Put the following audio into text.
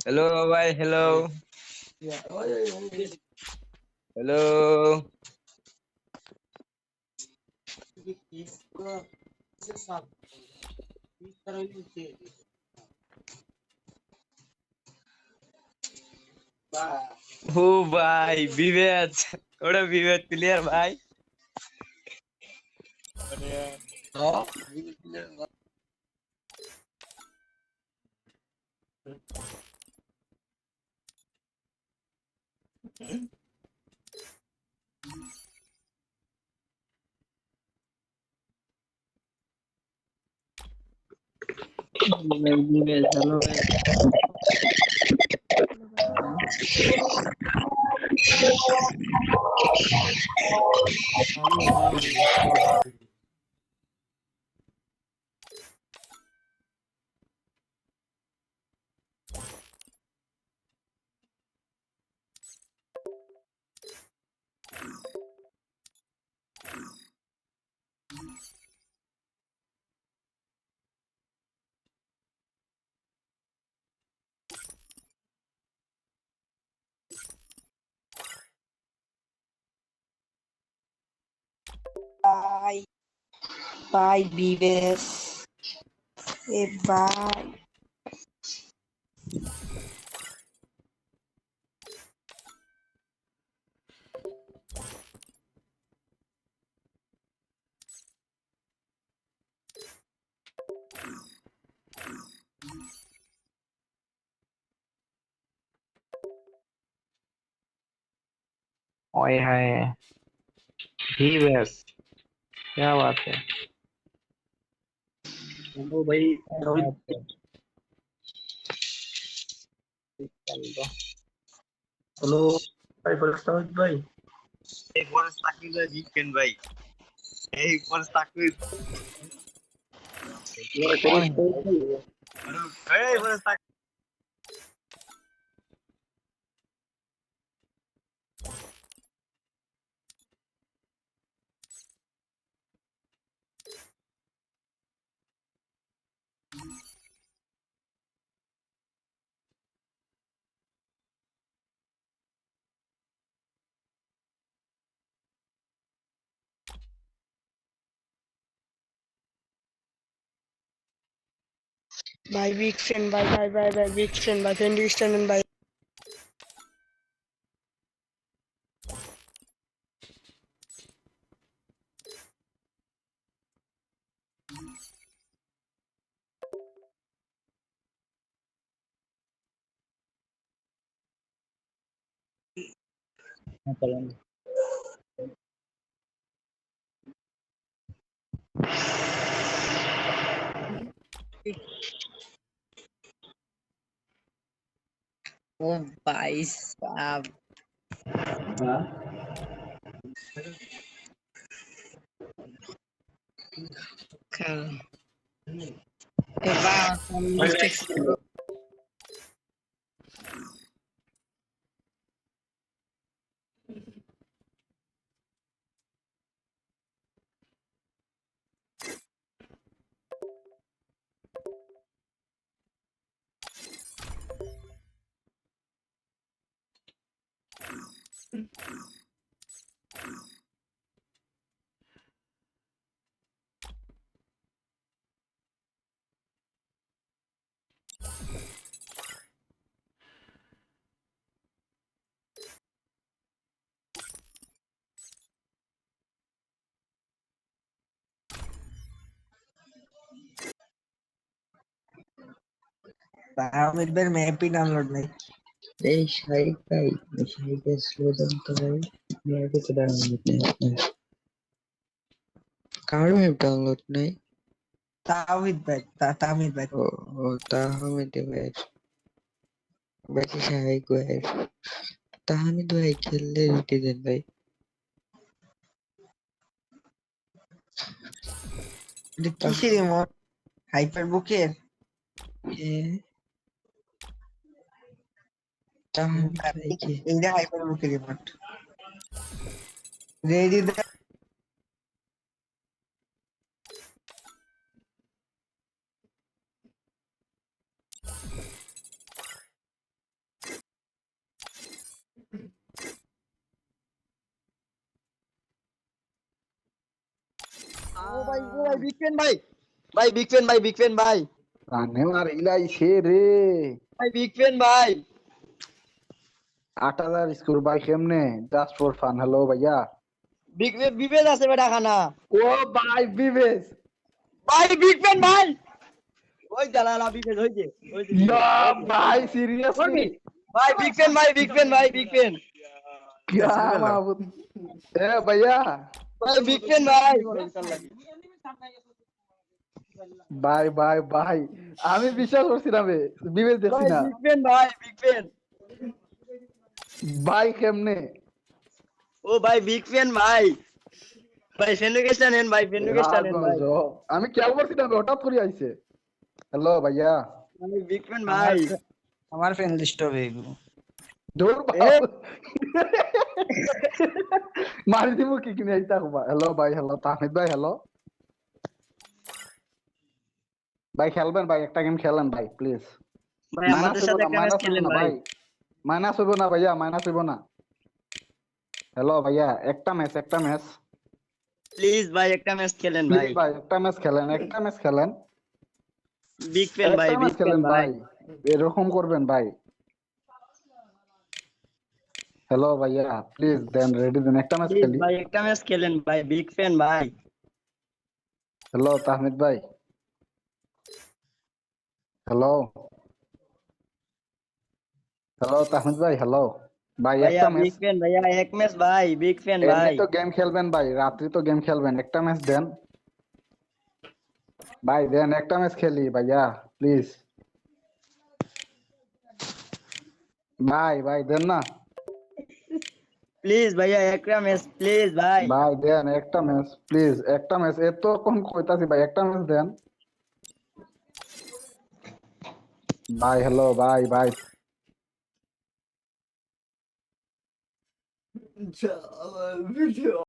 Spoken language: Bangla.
हेलो भाई हेलो हेलो। ओ भाई विवेक थोड़ा विवेक क्लियर भाई। हाँ भाई विवेक हेलो भाई। हेलो भाई। Bye. Bye, Vives. Bye. ओए हाय विवेक, क्या बात है। हेलो भाई क्या रोहित बात है। चल दो। हेलो भाई रोहित भाई। এই ফরেস্ট তাকিয়ে জিতবেন ভাই। এই ফরেস্ট তাকিয়ে कौन है भाई विवेक? এই ফরেস্ট তাকিয়ে Bye, big friend. Bye, bye, bye, bye, big friend. Bye, 20 stand bye. हाँ, चलेंगे। ओ भाई साहब। Cara, levar uma música que मेरे बार मैप ही डाउनलोड नहीं। शाहिद भाई, शाहिद भाई स्लो डाउन तो भाई मेरे को तो डाउनलोड नहीं है। কার ম্যাপ ডাউনলোড নাই? ताविद भाई तामिद भाई ও ও তাহমিদ ভাইয়ের বাকি শাহিদ ভাইয়ের। তাহমিদ ভাই খেললে দিতে দেন ভাই। ये किसी रिमोट हाइपर बुकेर তাহমিদ ভাইকে इंडिया हाइपर बुकेर रिमोट रेडी ও ভাই বিগ ফ্যান ভাই ভাই বিগ ফ্যান ভাই বিগ ফ্যান ভাই কানে মার ইলাইছে রে ভাই বিগ ফ্যান ভাই 8000 স্কোর ভাই কেমনে জাস্ট ফর ফান হ্যালো ভাইয়া বিবেক আছে বেটা খানা ও ভাই বিবেশ ভাই বিগ ফ্যান ভাই ওই জালালা বিবেক হইছে না ভাই সিরিয়াসলি ভাই বিগ ফ্যান ভাই বিগ ফ্যান ভাই বিগ ফ্যান क्या माबूद ए भैया ভাই বিগ ফ্যান ভাই ভাই ভাই ভাই আমি বিশ্বাস করছি না বে বিবেশ দেখছি ভাই না বিগ ফ্যান ভাই বিগ ফ্যান ভাই কেমনে ও ভাই বিগ ফ্যান ভাই ভাই ফেনুকেশন এন ভাই ফেনুকেশন এন ভাই আমি খেয়াল করছি না হঠাৎ করে আইছে হ্যালো ভাইয়া ভাই বিগ ফ্যান ভাই আমার ফ্রেন্ড লিস্ট হবে এগুলো দূর মারি দিব কি কিনে আইতা হবা হ্যালো ভাই হ্যালো তাহমিদ ভাই হ্যালো ভাই খেলবেন ভাই একটা গেম খেলেন ভাই প্লিজ ভাই আমাদের সাথে একটা ম্যাচ খেলেন ভাই মাইনাস হইব না ভাইয়া মাইনাস হইব না হ্যালো ভাইয়া একটা ম্যাচ প্লিজ ভাই একটা ম্যাচ খেলেন ভাই ভাই একটা ম্যাচ খেলেন বিগ ফ্যান ভাই একটা বিগ ম্যাচ খেলেন ফ্যান ভাই ভাই এরকম করবেন ভাই হ্যালো ভাইয়া প্লিজ দেন রেডি দেন একটা ম্যাচ প্লিজ খেলি ভাই একটা ম্যাচ খেলেন ভাই বিগ ফ্যান ভাই হ্যালো তাহমিদ ভাই হ্যালো তাহমিদ ভাই হ্যালো ভাই ভাইয়া একটা বিগ ম্যাচ ফ্যান ভাইয়া এক ম্যাচ ভাই বিগ ফ্যান ভাই এমনি তো গেম খেলবেন ভাই রাত্রি তো গেম খেলবেন একটা ম্যাচ দেন ভাই দেন একটা ম্যাচ খেলি ভাইয়া প্লিজ ভাই দেন না প্লিজ ভাইয়া একটা ম্যাচ প্লিজ ভাই ভাই দেন একটা ম্যাচ প্লিজ একটা ম্যাচ এত কোন কইতাছি ভাই একটা ম্যাচ দেন ভাই হ্যালো ভাই